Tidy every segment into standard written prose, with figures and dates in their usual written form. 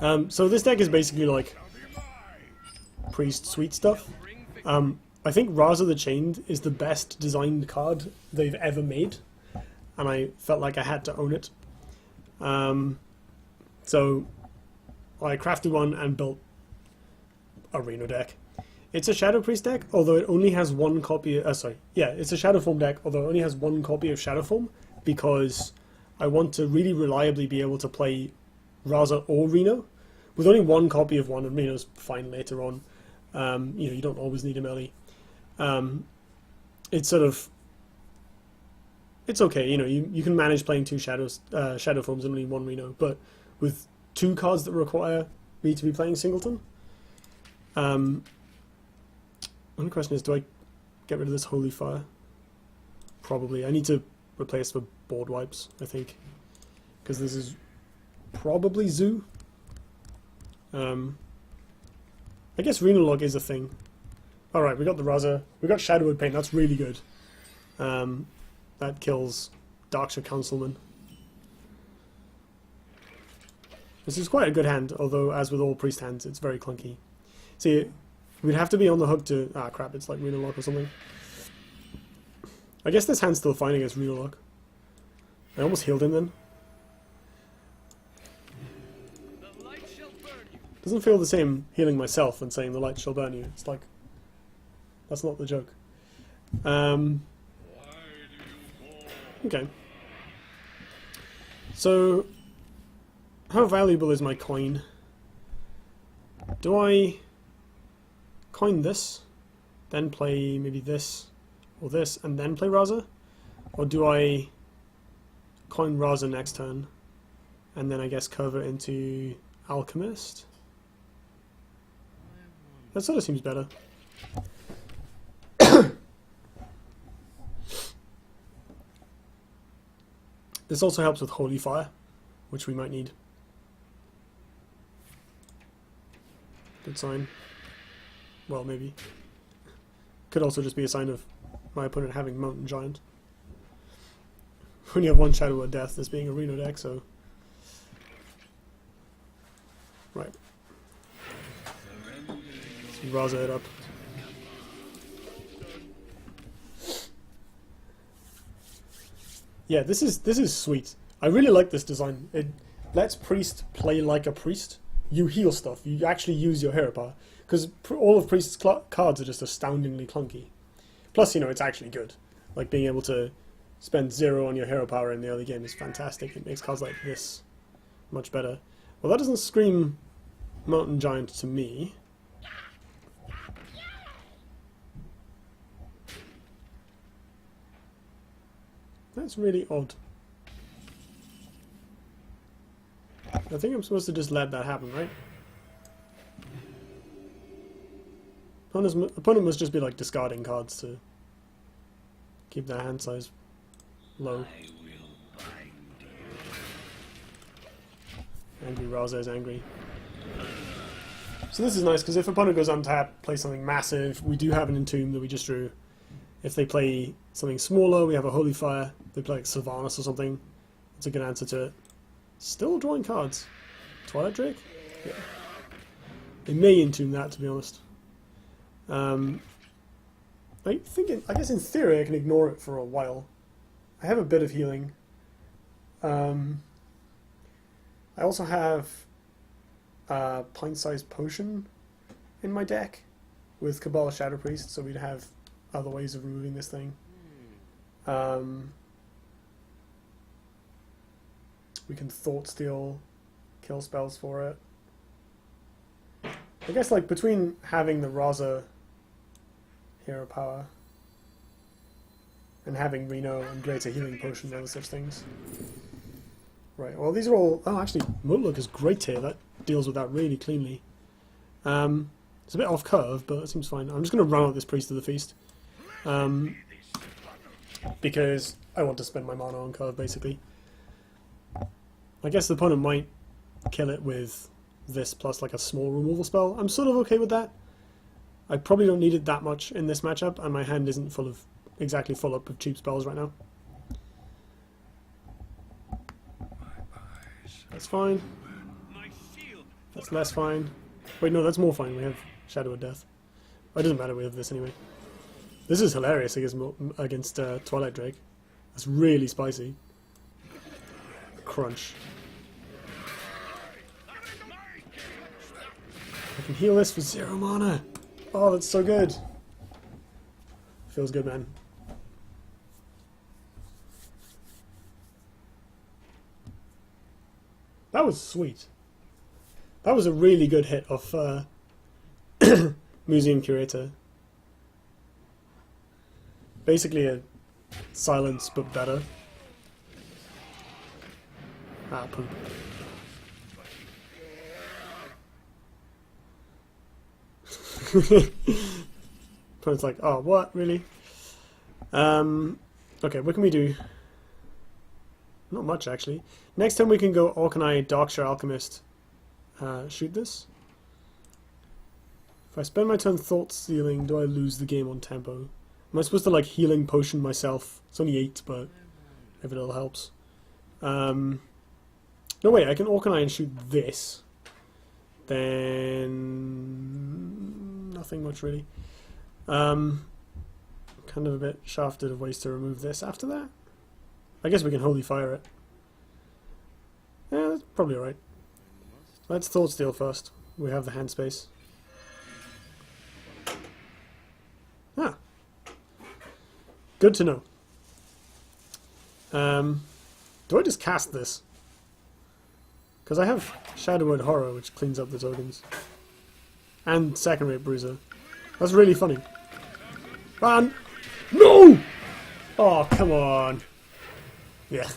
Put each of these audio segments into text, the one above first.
So this deck is basically like priest sweet stuff. I think Raza the Chained is the best designed card they've ever made, and I felt like I had to own it. So I crafted one and built a Reno deck. It's a Shadow Priest deck, although it only has one copy. It's a Shadow Form deck, although it only has one copy of Shadow Form, because I want to really reliably be able to play Raza or Reno. With only one copy of one, and Reno's fine later on. You don't always need him early. It's okay. You can manage playing two Shadow Forms and only one Reno, but with two cards that require me to be playing Singleton. Only question is, do I get rid of this Holy Fire? Probably. I need to replace with board wipes, I think, because this is probably Zoo. I guess Renolock is a thing. Alright, we got the Raza. We got Shadowwood Paint, that's really good. That kills Darkshire Councilman. This is quite a good hand, although as with all priest hands, it's very clunky. See, we'd have to be on the hook to... Ah, crap, it's like Renolock or something. I guess this hand's still fine against Renolock. I almost healed him then. Doesn't feel the same healing myself and saying the light shall burn you. It's like... That's not the joke. Okay. So... How valuable is my coin? Do I coin this, then play maybe this or this, and then play Raza? Or do I coin Raza next turn, and then I guess curve it into Alchemist? That sort of seems better. This also helps with Holy Fire, which we might need. Good sign. Well, maybe. Could also just be a sign of my opponent having Mountain Giant. When you have one Shadow of Death, this being a Reno deck, so... Right. Let's Raza it up. Yeah, this is sweet. I really like this design. It lets Priest play like a Priest. You heal stuff. You actually use your hero power. Because all of Priest's cards are just astoundingly clunky. Plus, it's actually good. Like, being able to spend 0 on your hero power in the early game is fantastic. It makes cards like this much better. Well, that doesn't scream Mountain Giant to me. That's really odd. I think I'm supposed to just let that happen, right? Opponent must just be like discarding cards to keep their hand size low. Angry Raza is angry. So this is nice, because if opponent goes untapped, play something massive, we do have an Entomb that we just drew. If they play something smaller, we have a Holy Fire. If they play like Sylvanas or something, that's a good answer to it. Still drawing cards. Twilight Drake? Yeah. They may Entomb that, to be honest. I guess in theory I can ignore it for a while. I have a bit of healing. I also have a pint-sized potion in my deck with Cabal Shadow Priest, so we'd have other ways of removing this thing. We can Thought Steal, kill spells for it. I guess, like, between having the Raza hero power and having Reno and Greater Healing Potion and other such things. Right, well, these are all... Oh, actually, Mutlook is great here. That deals with that really cleanly. It's a bit off curve, but it seems fine. I'm just going to run out this Priest of the Feast. Because I want to spend my mana on curve, basically. I guess the opponent might kill it with this plus like a small removal spell. I'm sort of okay with that. I probably don't need it that much in this matchup, and my hand isn't exactly full up of cheap spells right now. That's fine. That's less fine. Wait, no, that's more fine. We have Shadow of Death. Oh, it doesn't matter, we have this anyway. This is hilarious against Twilight Drake. That's really spicy. Crunch. I can heal this for 0 mana. Oh, that's so good. Feels good, man. That was sweet. That was a really good hit of Museum Curator. Basically a silence, but better. Ah, poop. Opponent's like, oh, what? Really? Okay, what can we do? Not much, actually. Next time we can go Orkanai, Darkshire Alchemist. Shoot this. If I spend my turn thought stealing, do I lose the game on tempo? Am I supposed to like healing potion myself? It's only 8, but if it all helps. No wait, I can Orkanai and shoot this. Then nothing much really. Kind of a bit shafted of ways to remove this after that. I guess we can Holy Fire it. Yeah, that's probably alright. Let's Thought Steal first. We have the hand space. Ah. Good to know. Do I just cast this? Because I have Shadow Word Horror, which cleans up the tokens. And Second Rate Bruiser. That's really funny. Brann! No! Oh, come on. Yeah.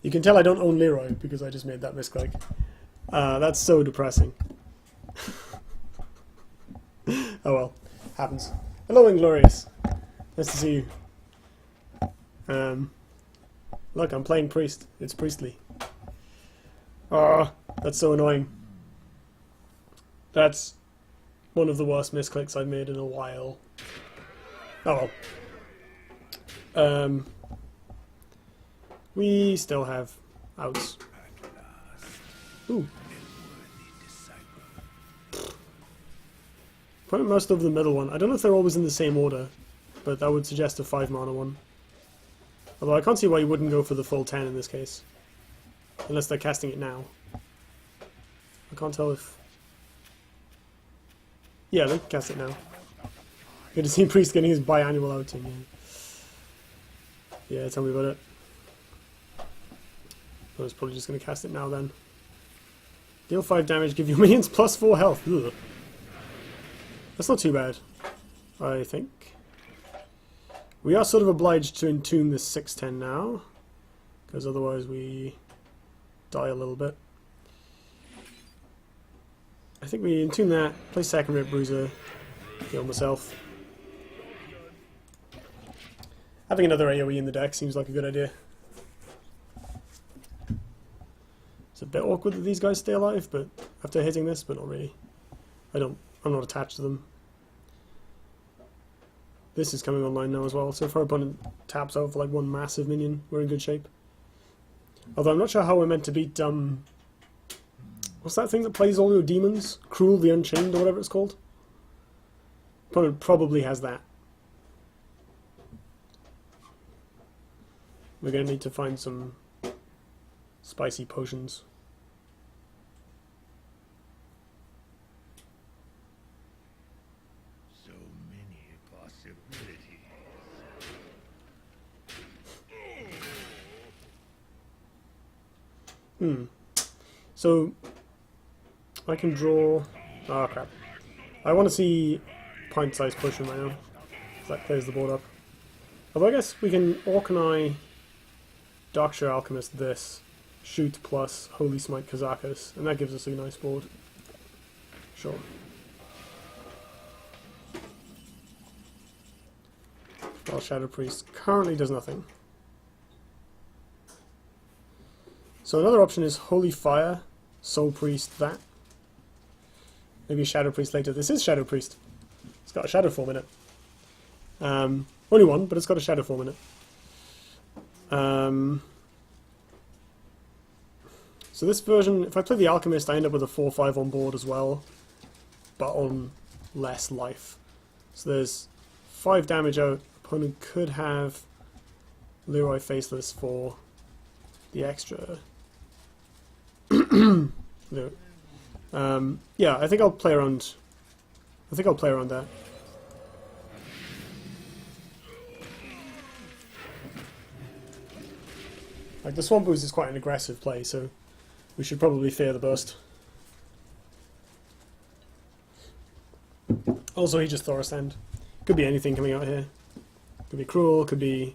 You can tell I don't own Leroy because I just made that misclick. That's so depressing. Oh well, happens. Hello, Inglorious. Nice to see you. Look, I'm playing Priest. It's priestly. Oh, that's so annoying. That's one of the worst misclicks I've made in a while. Oh well. We still have outs. Ooh. Probably most of the middle one. I don't know if they're always in the same order, but that would suggest a 5 mana one. Although I can't see why you wouldn't go for the full 10 in this case. Unless they're casting it now. I can't tell if... Yeah, they can cast it now. Good to see Priest getting his biannual outing. Yeah, tell me about it. I was probably just going to cast it now then. Deal 5 damage, give your minions plus 4 health. Ugh. That's not too bad, I think. We are sort of obliged to entune this 6/10 now, because otherwise we die a little bit. I think we entune that, play Second Rate Bruiser, heal myself. Having another AoE in the deck seems like a good idea. It's a bit awkward that these guys stay alive, but after hitting this, but not really. I'm not attached to them. This is coming online now as well, so if our opponent taps out for like one massive minion, we're in good shape. Although I'm not sure how we're meant to beat, what's that thing that plays all your demons? Krul the Unchained, or whatever it's called? Opponent probably has that. We're going to need to find some spicy potions. So many possibilities. So I can draw... Oh crap. I want to see pint-sized potion right now. That clears the board up. Although I guess we can Orkanai Darkshire Alchemist this. Shoot plus Holy Smite Kazakus, and that gives us a nice board. Sure. While Shadow Priest currently does nothing. So another option is Holy Fire, Soul Priest, that. Maybe Shadow Priest later. This is Shadow Priest. It's got a Shadow form in it. Only one, but it's got a Shadow form in it. So this version, if I play the Alchemist, I end up with a 4-5 on board as well, but on less life. So there's 5 damage out. Opponent could have Leroy Faceless for the extra. No. Yeah, I think I'll play around. That. Like the Swamp Ooze is quite an aggressive play, so we should probably fear the burst. Also, he just Thoros End. Could be anything coming out here. Could be Krul, could be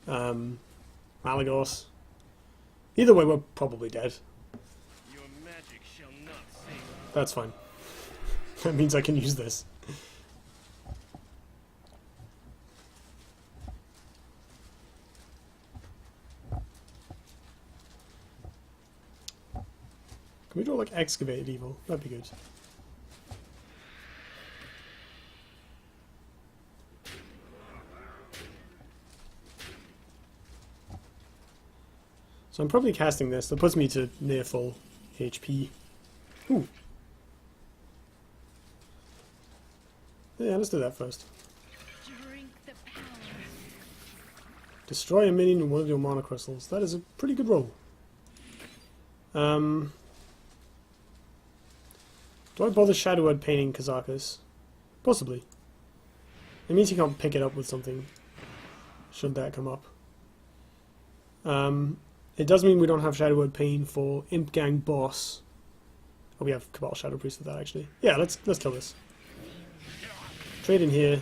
Malagos. Either way, we're probably dead. Your magic shall not save. That's fine. That means I can use this. Can we draw like Excavated Evil? That'd be good. So I'm probably casting this. That puts me to near full HP. Ooh. Yeah, let's do that first. Drink the power. Destroy a minion in one of your mana crystals. That is a pretty good roll. Do I bother Shadowword painting Jaraxxus? Possibly. It means you can't pick it up with something, should that come up. It does mean we don't have Shadowword Pain for Imp Gang Boss. Oh, we have Cabal Shadow Priest with that, actually. Yeah, let's kill this. Trade in here.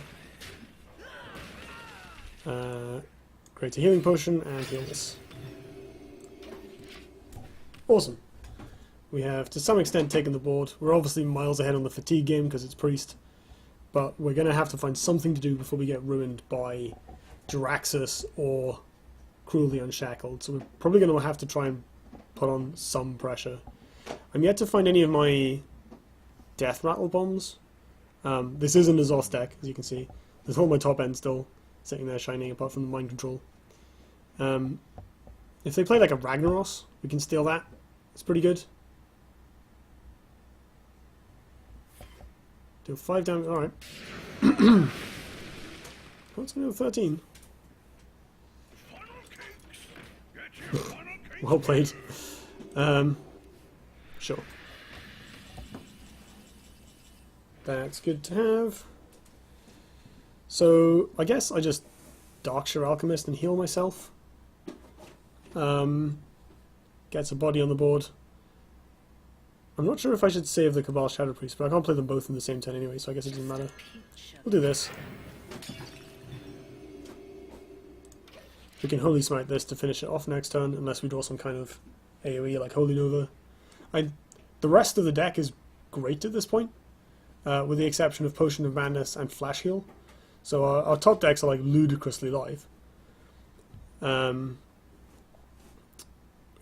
Create a healing potion and heal this. Awesome. We have, to some extent, taken the board. We're obviously miles ahead on the fatigue game because it's Priest. But we're going to have to find something to do before we get ruined by Jaraxxus or Krul the Unshackled. So we're probably going to have to try and put on some pressure. I'm yet to find any of my Death Rattle bombs. This isn't a Zoth deck, as you can see. There's all my top end still sitting there shining, apart from the Mind Control. If they play like a Ragnaros, we can steal that. It's pretty good. Do 5 damage, alright. What's going to 13? Well played. Sure. That's good to have. So, I guess I just Darkshire Alchemist and heal myself. Gets a body on the board. I'm not sure if I should save the Cabal Shadow Priest, but I can't play them both in the same turn anyway, so I guess it doesn't matter. We'll do this. We can Holy Smite this to finish it off next turn, unless we draw some kind of AoE like Holy Nova. The rest of the deck is great at this point, with the exception of Potion of Madness and Flash Heal. So our top decks are like ludicrously live.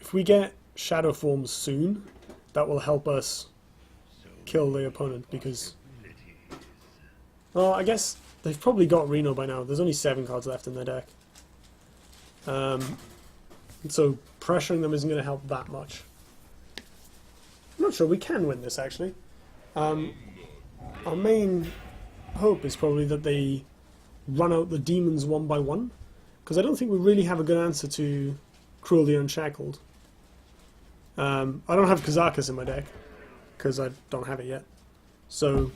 If we get Shadow Forms soon, that will help us kill the opponent, because... Well, I guess they've probably got Reno by now. There's only 7 cards left in their deck. So pressuring them isn't going to help that much. I'm not sure we can win this, actually. Our main hope is probably that they run out the demons one by one, because I don't think we really have a good answer to Krul the Unshackled. I don't have Jaraxxus in my deck, because I don't have it yet. So,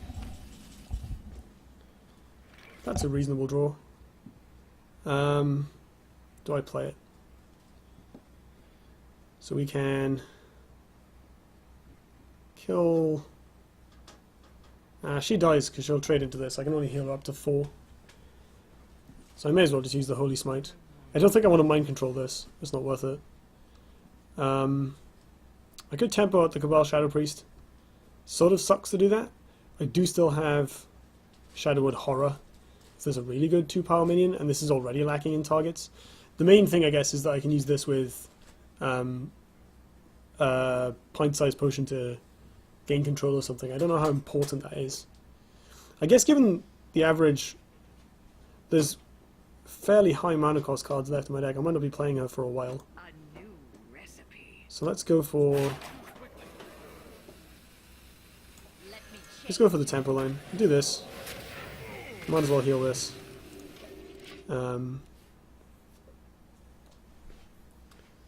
that's a reasonable draw. Do I play it? So we can kill... she dies because she'll trade into this. I can only heal her up to 4. So I may as well just use the Holy Smite. I don't think I want to mind control this. It's not worth it. I could tempo out the Cabal Shadow Priest. Sort of sucks to do that. I do still have Shadowwood Horror. If there's a really good 2-power minion, and this is already lacking in targets. The main thing, I guess, is that I can use this with pint-sized potion to gain control or something. I don't know how important that is. I guess given the average, there's fairly high mana cost cards left in my deck. I might not be playing her for a while. A new recipe. So let's go for Let me the tempo line. Do this. Might as well heal this. I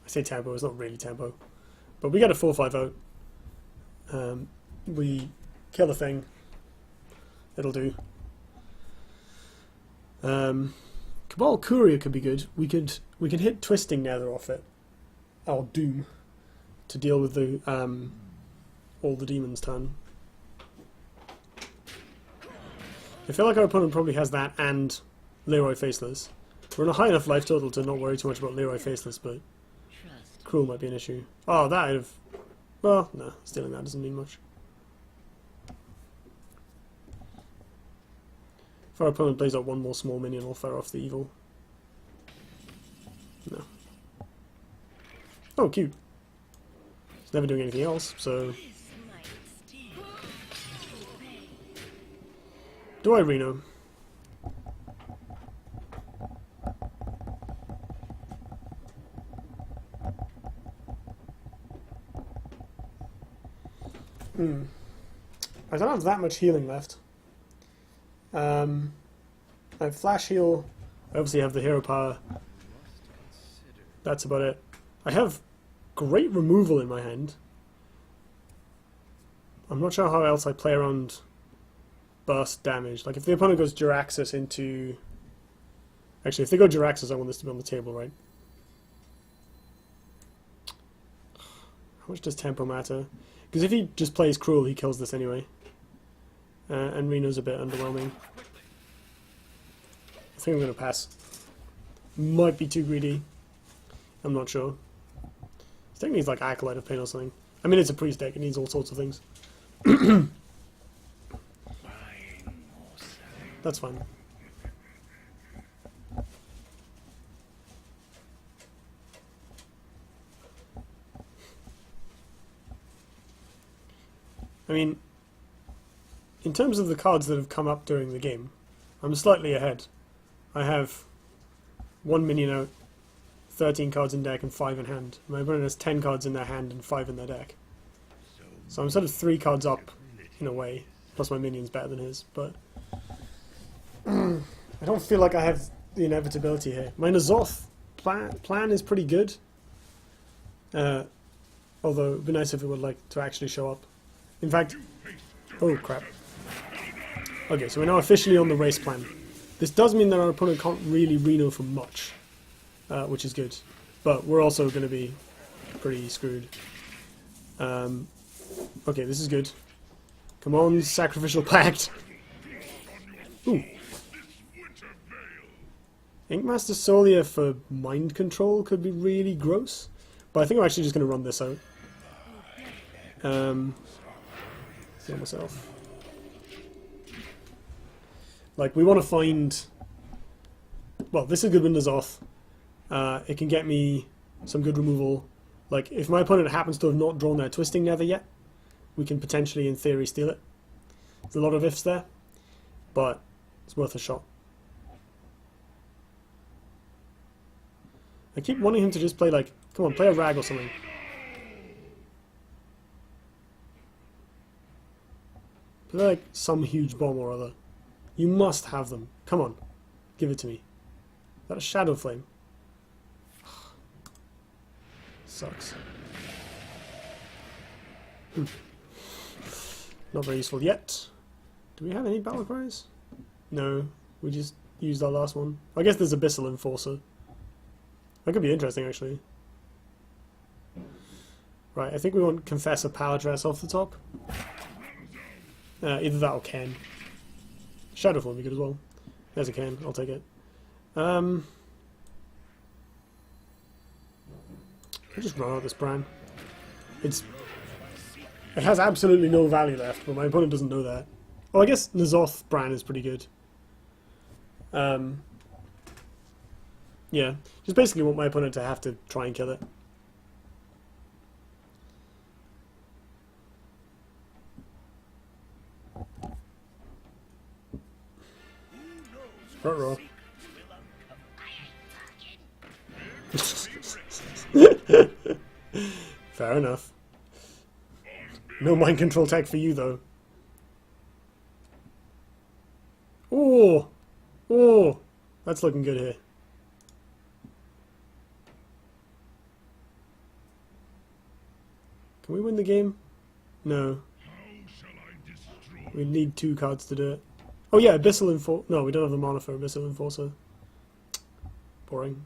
say tempo, it's not really tempo. But we get a 4/5 out. We kill the thing. It'll do. Cabal Courier could be good. We could hit Twisting Nether off it. Or Doom. To deal with the all the demons turn. I feel like our opponent probably has that and Leroy Faceless. We're on a high enough life total to not worry too much about Leroy Faceless, but trust. Krul might be an issue. Oh, that I'd have... Well, no, stealing that doesn't mean much. If our opponent plays out one more small minion, I'll fire off the evil. No. Oh, cute. It's never doing anything else, so... This might sting. Do I Reno? I don't have that much healing left. I have Flash Heal. I obviously have the Hero Power. That's about it. I have great removal in my hand. I'm not sure how else I play around burst damage. Like if the opponent goes Jaraxxus into... Actually, if they go Jaraxxus, I want this to be on the table, right? How much does tempo matter? Because if he just plays Krul, he kills this anyway. And Reno's a bit underwhelming. I think I'm going to pass. Might be too greedy. I'm not sure. This deck needs like Acolyte of Pain or something. I mean, it's a priest deck. It needs all sorts of things. That's fine. I mean, in terms of the cards that have come up during the game, I'm slightly ahead. I have 1 minion out, 13 cards in deck and 5 in hand. My opponent has 10 cards in their hand and 5 in their deck. So I'm sort of 3 cards up, in a way. Plus my minion's better than his, but... I don't feel like I have the inevitability here. My N'Zoth plan is pretty good. Although it would be nice if it would like to actually show up. In fact... Oh crap. Okay, so we're now officially on the race plan. This does mean that our opponent can't really Reno for much, which is good. But we're also going to be pretty screwed. Okay, this is good. Come on, Sacrificial Pact. Ooh. Inkmaster Solia for mind control could be really gross. But I think I'm actually just going to run this out. Heal myself. Like, we want to find... Well, this is good with N'Zoth. It can get me some good removal. Like, if my opponent happens to have not drawn their Twisting Nether yet, we can potentially, in theory, steal it. There's a lot of ifs there, but it's worth a shot. I keep wanting him to just play, like, come on, play a Rag or something. Play, like, some huge bomb or other. You must have them. Come on. Give it to me. Is that a Shadow Flame? Sucks. Not very useful yet. Do we have any battle cries? No. We just used our last one. I guess there's Abyssal Enforcer. That could be interesting, actually. Right, I think we want Confessor Paletress off the top. Either that or Ken. Shadow Form would be good as well. There's a Ken, I'll take it. I'll just run out this Brann. It has absolutely no value left, but my opponent doesn't know that. Oh, I guess N'Zoth Brann is pretty good. Yeah, just basically want my opponent to have to try and kill it. Roll. Fair enough. No mind control tech for you, though. Oh! Oh! That's looking good here. Can we win the game? No. We need 2 cards to do it. Oh yeah, Abyssal Enforcer. No, we don't have the mana for Abyssal Enforcer. Boring.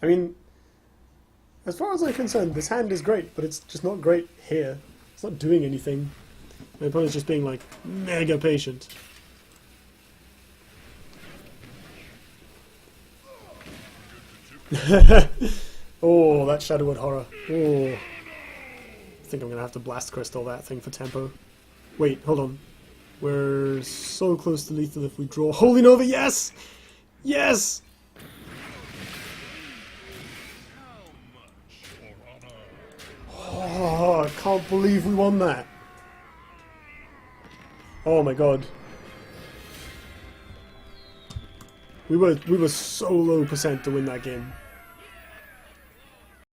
I mean, as far as I'm concerned, this hand is great, but it's just not great here. It's not doing anything. My opponent's just being, like, mega patient. Oh, that Shadowwood Horror. Oh. I think I'm going to have to Blast Crystal that thing for tempo. Wait, hold on. We're so close to lethal if we draw Holy Nova. Yes! Yes! Oh, I can't believe we won that. Oh my god. We were so low percent to win that game.